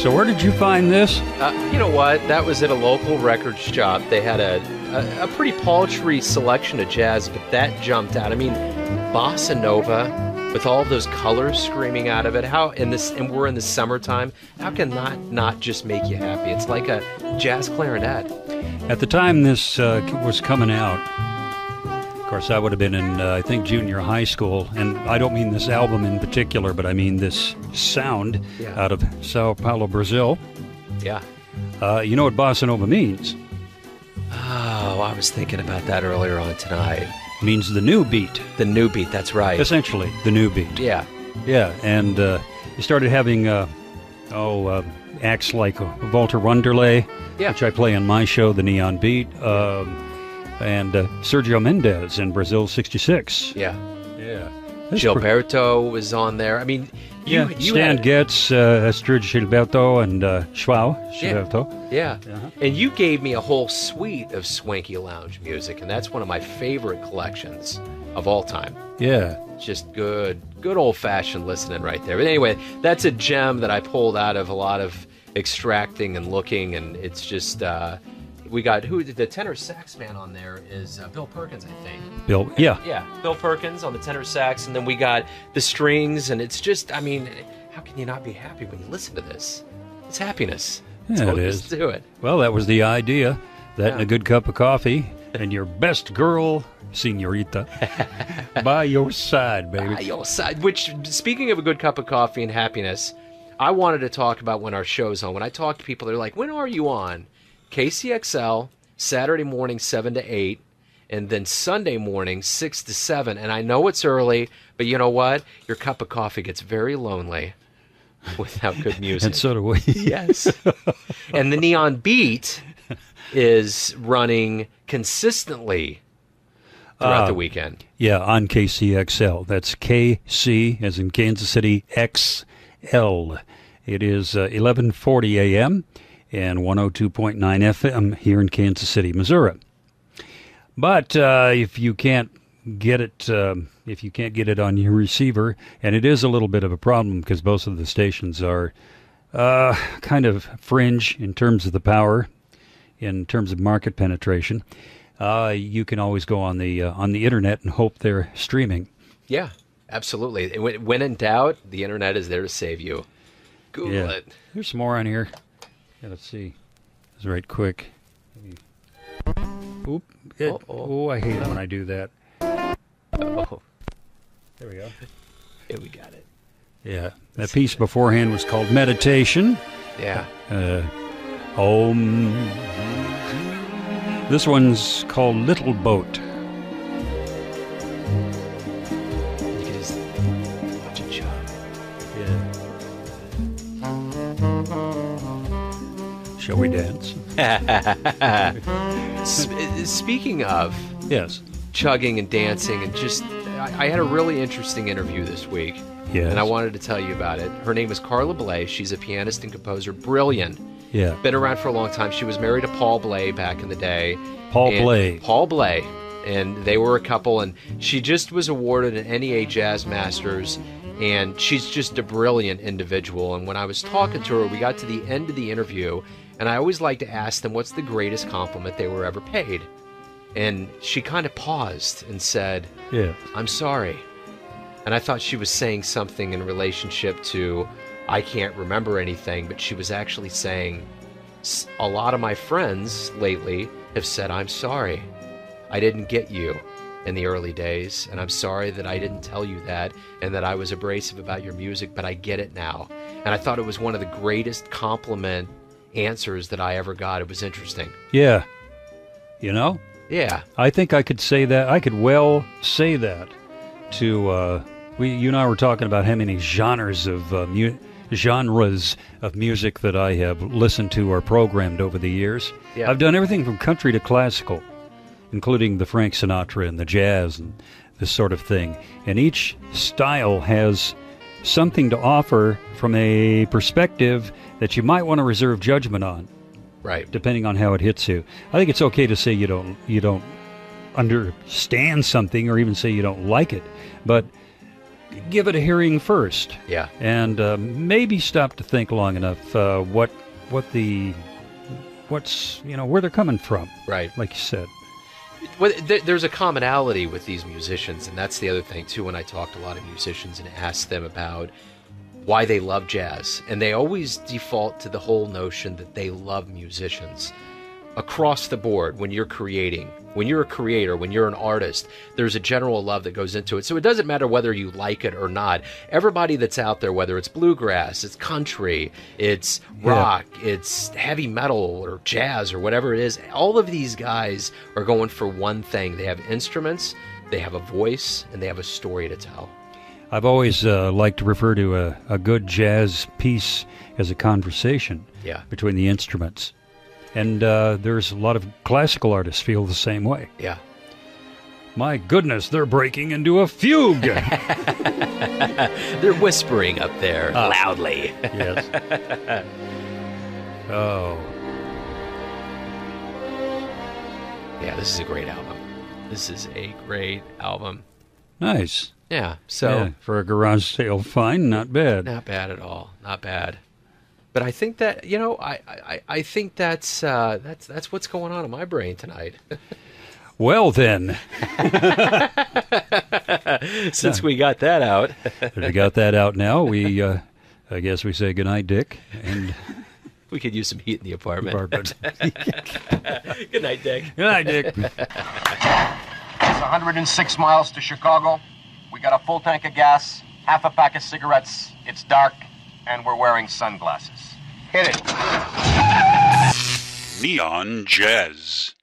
So where did you find this? You know what? That was at a local record shop. They had a pretty paltry selection of jazz, but that jumped out. I mean, bossa nova with all of those colors screaming out of it. And we're in the summertime. How can that not just make you happy? It's like a jazz clarinet. At the time this was coming out, of course, I would have been in, I think, junior high school. And I don't mean this album in particular, but I mean this sound out of Sao Paulo, Brazil. Yeah. You know what bossa nova means? Oh, I was thinking about that earlier on tonight. It means the new beat. The new beat, that's right. Essentially, the new beat. Yeah. Yeah, and you started having, acts like Walter Wanderlei, which I play on my show, The Neon Beat, and Sergio Mendes in Brazil 66. Yeah. Yeah. Gilberto was on there. I mean, you Stan Getz, Astrid Gilberto, and João Gilberto. Yeah. And you gave me a whole suite of swanky lounge music, and that's one of my favorite collections of all time. Yeah. Just good old-fashioned listening right there. But anyway, that's a gem that I pulled out of a lot of extracting and looking, and it's just... we got the tenor sax man on there is Bill Perkins, I think. Bill Bill Perkins on the tenor sax, and then we got the strings, and it's just, I mean, how can you not be happy when you listen to this? It's happiness. Yeah, it is. Let's do it. Well, that was the idea. That and a good cup of coffee, and your best girl, señorita, by your side, baby. By your side. Which, speaking of a good cup of coffee and happiness, I wanted to talk about when our show's on. When I talk to people, they're like, when are you on? KCXL, Saturday morning 7 to 8, and then Sunday morning 6 to 7. And I know it's early, but you know what? Your cup of coffee gets very lonely without good music. And so do we. Yes. And the Neon Beat is running consistently throughout the weekend. Yeah, on KCXL. That's KC, as in Kansas City, XL. It is 11:40 a.m., and 102.9 FM here in Kansas City, Missouri. But if you can't get it, on your receiver, and it is a little bit of a problem because both of the stations are kind of fringe in terms of the power, in terms of market penetration, you can always go on the internet and hope they're streaming. Yeah, absolutely. When in doubt, the internet is there to save you. Google it. There's some more on here. Let's see. It's right quick. Oop. I hate it when I do that. Oh. There we go. Yeah, we got it. Yeah. That piece beforehand was called Meditation. Yeah. This one's called Little Boat. You can just watch it chug. Yeah. Shall we dance? Speaking of chugging and dancing, and just, I had a really interesting interview this week, and I wanted to tell you about it. Her name is Carla Bley. She's a pianist and composer, brilliant. Yeah, been around for a long time. She was married to Paul Bley back in the day. Paul Bley, and they were a couple. And she just was awarded an NEA Jazz Masters. And she's just a brilliant individual. And when I was talking to her, we got to the end of the interview, and I always like to ask them what's the greatest compliment they were ever paid. And she kind of paused and said, I'm sorry. And I thought she was saying something in relationship to, I can't remember anything, but she was actually saying, a lot of my friends lately have said, I'm sorry. I didn't get you in the early days, and I'm sorry that I didn't tell you that and that I was abrasive about your music, but I get it now. And I thought it was one of the greatest compliment answers that I ever got. It was interesting. Yeah. You know? Yeah. I think I could say that. I could well say that to, you and I were talking about how many genres of music that I have listened to or programmed over the years. Yeah. I've done everything from country to classical, including the Frank Sinatra and the jazz and this sort of thing. And each style has something to offer from a perspective that you might want to reserve judgment on. Right. Depending on how it hits you. I think it's okay to say you don't understand something or even say you don't like it. But give it a hearing first. Yeah. And maybe stop to think long enough what's where they're coming from. Right. Like you said. Well, there's a commonality with these musicians, and that's the other thing, too, when I talk to a lot of musicians and ask them about why they love jazz. And they always default to the whole notion that they love musicians. Across the board, when you're creating, when you're a creator, when you're an artist, there's a general love that goes into it. So it doesn't matter whether you like it or not. Everybody that's out there, whether it's bluegrass, it's country, it's rock, it's heavy metal or jazz or whatever it is, all of these guys are going for one thing. They have instruments, they have a voice, and they have a story to tell. I've always liked to refer to a good jazz piece as a conversation between the instruments. And there's a lot of classical artists feel the same way. Yeah. My goodness, they're breaking into a fugue. They're whispering up there loudly. Yes. Oh. Yeah, this is a great album. This is a great album. Nice. Yeah. So for a garage sale, fine, not bad. Not bad at all. Not bad. But I think that, I think that's what's going on in my brain tonight. Well, then. Since we got that out. We got that out now. I guess we say goodnight, Dick. And we could use some heat in the apartment. Good night, Dick. Good night, Dick. It's 106 miles to Chicago. We got a full tank of gas, half a pack of cigarettes. It's dark. And we're wearing sunglasses. Hit it. Neon Jazz.